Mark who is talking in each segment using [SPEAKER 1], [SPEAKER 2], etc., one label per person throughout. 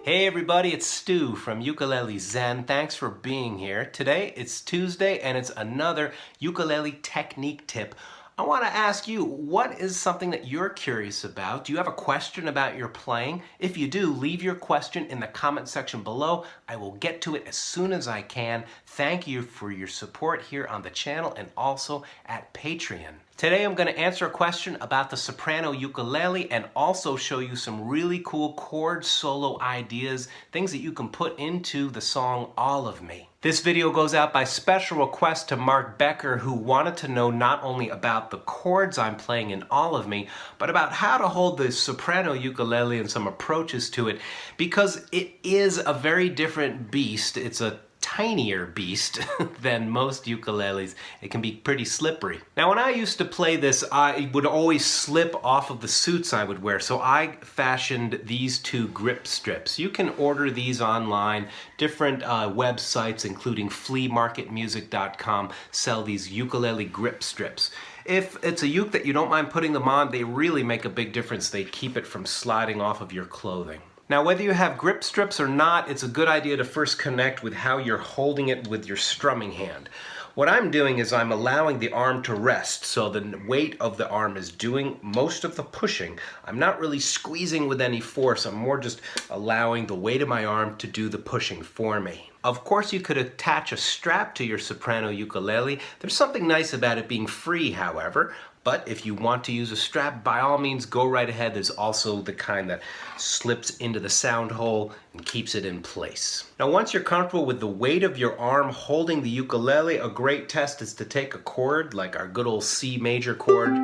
[SPEAKER 1] Hey everybody, it's Stu from Ukulele Zen. Thanks for being here. Today it's Tuesday and it's another ukulele technique tip. I want to ask you, what is something that you're curious about? Do you have a question about your playing? If you do, leave your question in the comment section below. I will get to it as soon as I can. Thank you for your support here on the channel and also at Patreon. Today I'm going to answer a question about the soprano ukulele and also show you some really cool chord solo ideas, things that you can put into the song All of Me. This video goes out by special request to Mark Becker, who wanted to know not only about the chords I'm playing in All of Me, but about how to hold the soprano ukulele and some approaches to it, because it is a very different beast. It's a tinier beast than most ukuleles. It can be pretty slippery. Now, when I used to play this, I would always slip off of the suits I would wear, so I fashioned these two grip strips. You can order these online. Different websites, including fleamarketmusic.com, sell these ukulele grip strips. If it's a uke that you don't mind putting them on, they really make a big difference. They keep it from sliding off of your clothing. Now, whether you have grip strips or not, it's a good idea to first connect with how you're holding it with your strumming hand. What I'm doing is I'm allowing the arm to rest, so the weight of the arm is doing most of the pushing. I'm not really squeezing with any force. I'm more just allowing the weight of my arm to do the pushing for me. Of course, you could attach a strap to your soprano ukulele. There's something nice about it being free, however. But if you want to use a strap, by all means, go right ahead. There's also the kind that slips into the sound hole and keeps it in place. Now, once you're comfortable with the weight of your arm holding the ukulele, a great test is to take a chord, like our good old C major chord,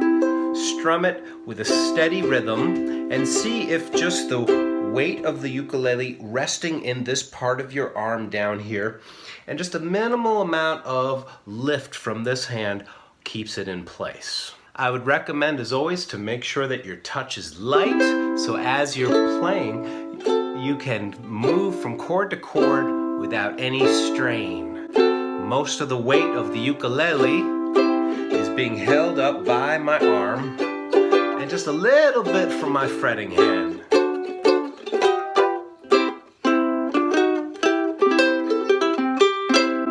[SPEAKER 1] strum it with a steady rhythm, and see if just the weight of the ukulele resting in this part of your arm down here, and just a minimal amount of lift from this hand keeps it in place. I would recommend, as always, to make sure that your touch is light, so as you're playing, you can move from chord to chord without any strain. Most of the weight of the ukulele is being held up by my arm and just a little bit from my fretting hand.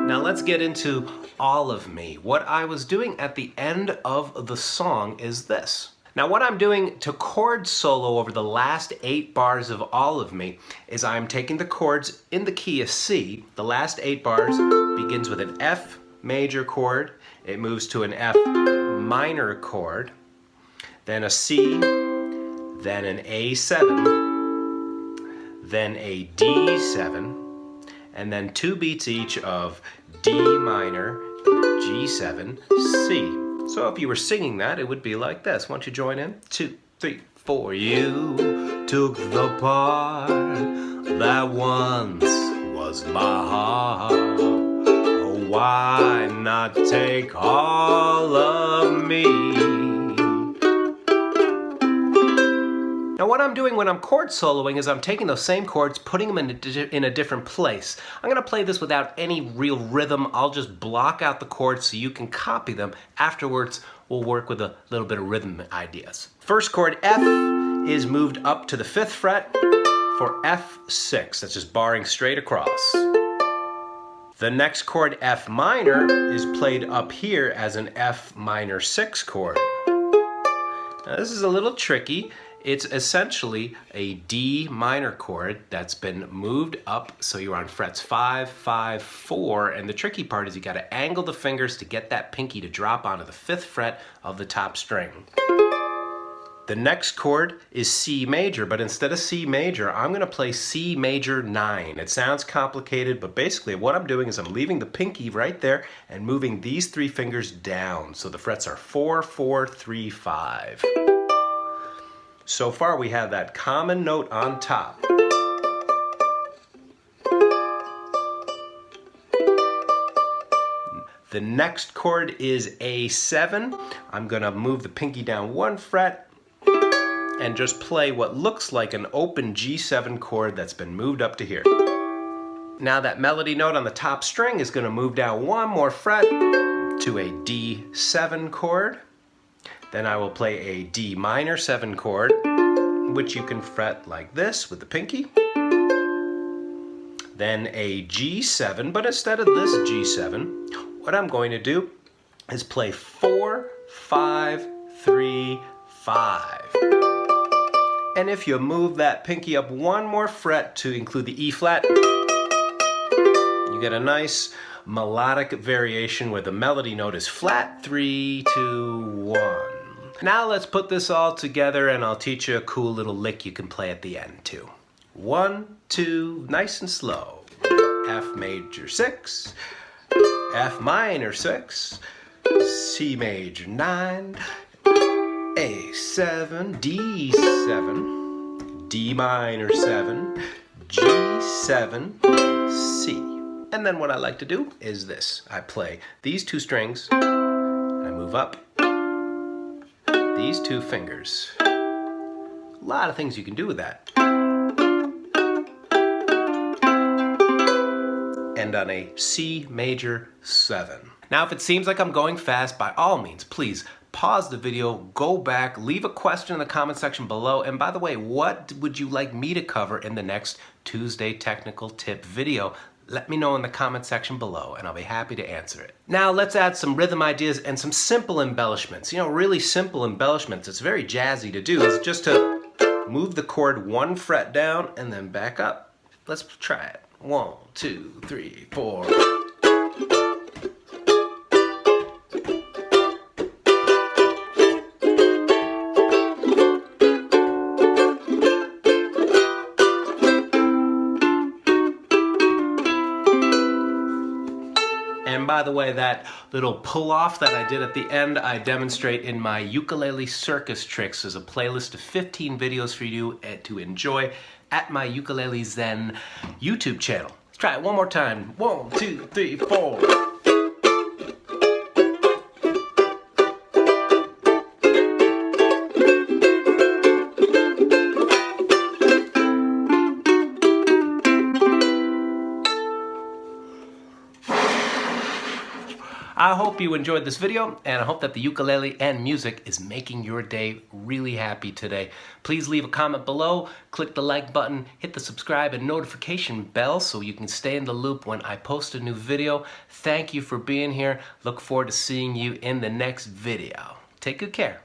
[SPEAKER 1] Now let's get into All of Me. What I was doing at the end of the song is this. Now what I'm doing to chord solo over the last 8 bars of All of Me is I'm taking the chords in the key of C. The last 8 bars begins with an F major chord. It moves to an F minor chord, then a C, then an A7, then a D7, and then 2 beats each of D minor, G7, C. So if you were singing that, it would be like this. Why don't you join in? 2, 3, 4. You took the part that once was my heart. Oh, why not take all of me? Now what I'm doing when I'm chord soloing is I'm taking those same chords, putting them in a different place. I'm going to play this without any real rhythm. I'll just block out the chords so you can copy them. Afterwards, we'll work with a little bit of rhythm ideas. First chord, F, is moved up to the 5th fret for F6. That's just barring straight across. The next chord, F minor, is played up here as an F minor 6 chord. Now this is a little tricky. It's essentially a D minor chord that's been moved up, so you're on frets 5, 5, 4, and the tricky part is you got to angle the fingers to get that pinky to drop onto the 5th fret of the top string. The next chord is C major, but instead of C major, I'm going to play C major 9. It sounds complicated, but basically what I'm doing is I'm leaving the pinky right there and moving these 3 fingers down, so the frets are 4, 4, 3, 5. So far we have that common note on top. The next chord is A7. I'm going to move the pinky down 1 fret and just play what looks like an open G7 chord that's been moved up to here. Now that melody note on the top string is going to move down 1 more fret to a D7 chord. Then I will play a D minor 7 chord, which you can fret like this with the pinky. then a G7, but instead of this G7, what I'm going to do is play 4, 5, 3, 5. And if you move that pinky up one more fret to include the E flat, you get a nice melodic variation where the melody note is flat, 3, 2, 1. Now let's put this all together and I'll teach you a cool little lick you can play at the end too. 1, 2, nice and slow. F major 6, F minor 6, C major 9, A7, D7, D minor 7, G7, C. And then what I like to do is this. I play these two strings, I move up these two fingers. A lot of things you can do with that. And on a C major 7. Now if it seems like I'm going fast, by all means, please pause the video, go back, leave a question in the comment section below. And by the way, what would you like me to cover in the next Tuesday technical tip video? Let me know in the comment section below and I'll be happy to answer it. Now let's add some rhythm ideas and some simple embellishments. You know, really simple embellishments. It's very jazzy to do. It's just to move the chord one fret down and then back up. Let's try it. 1, 2, 3, 4. And by the way, that little pull-off that I did at the end, I demonstrate in my ukulele circus tricks. There's a playlist of 15 videos for you to enjoy at my Ukulele Zen YouTube channel. Let's try it one more time. 1, 2, 3, 4. I hope you enjoyed this video, and I hope that the ukulele and music is making your day really happy today. Please leave a comment below, click the like button, hit the subscribe and notification bell so you can stay in the loop when I post a new video. Thank you for being here. Look forward to seeing you in the next video. Take good care.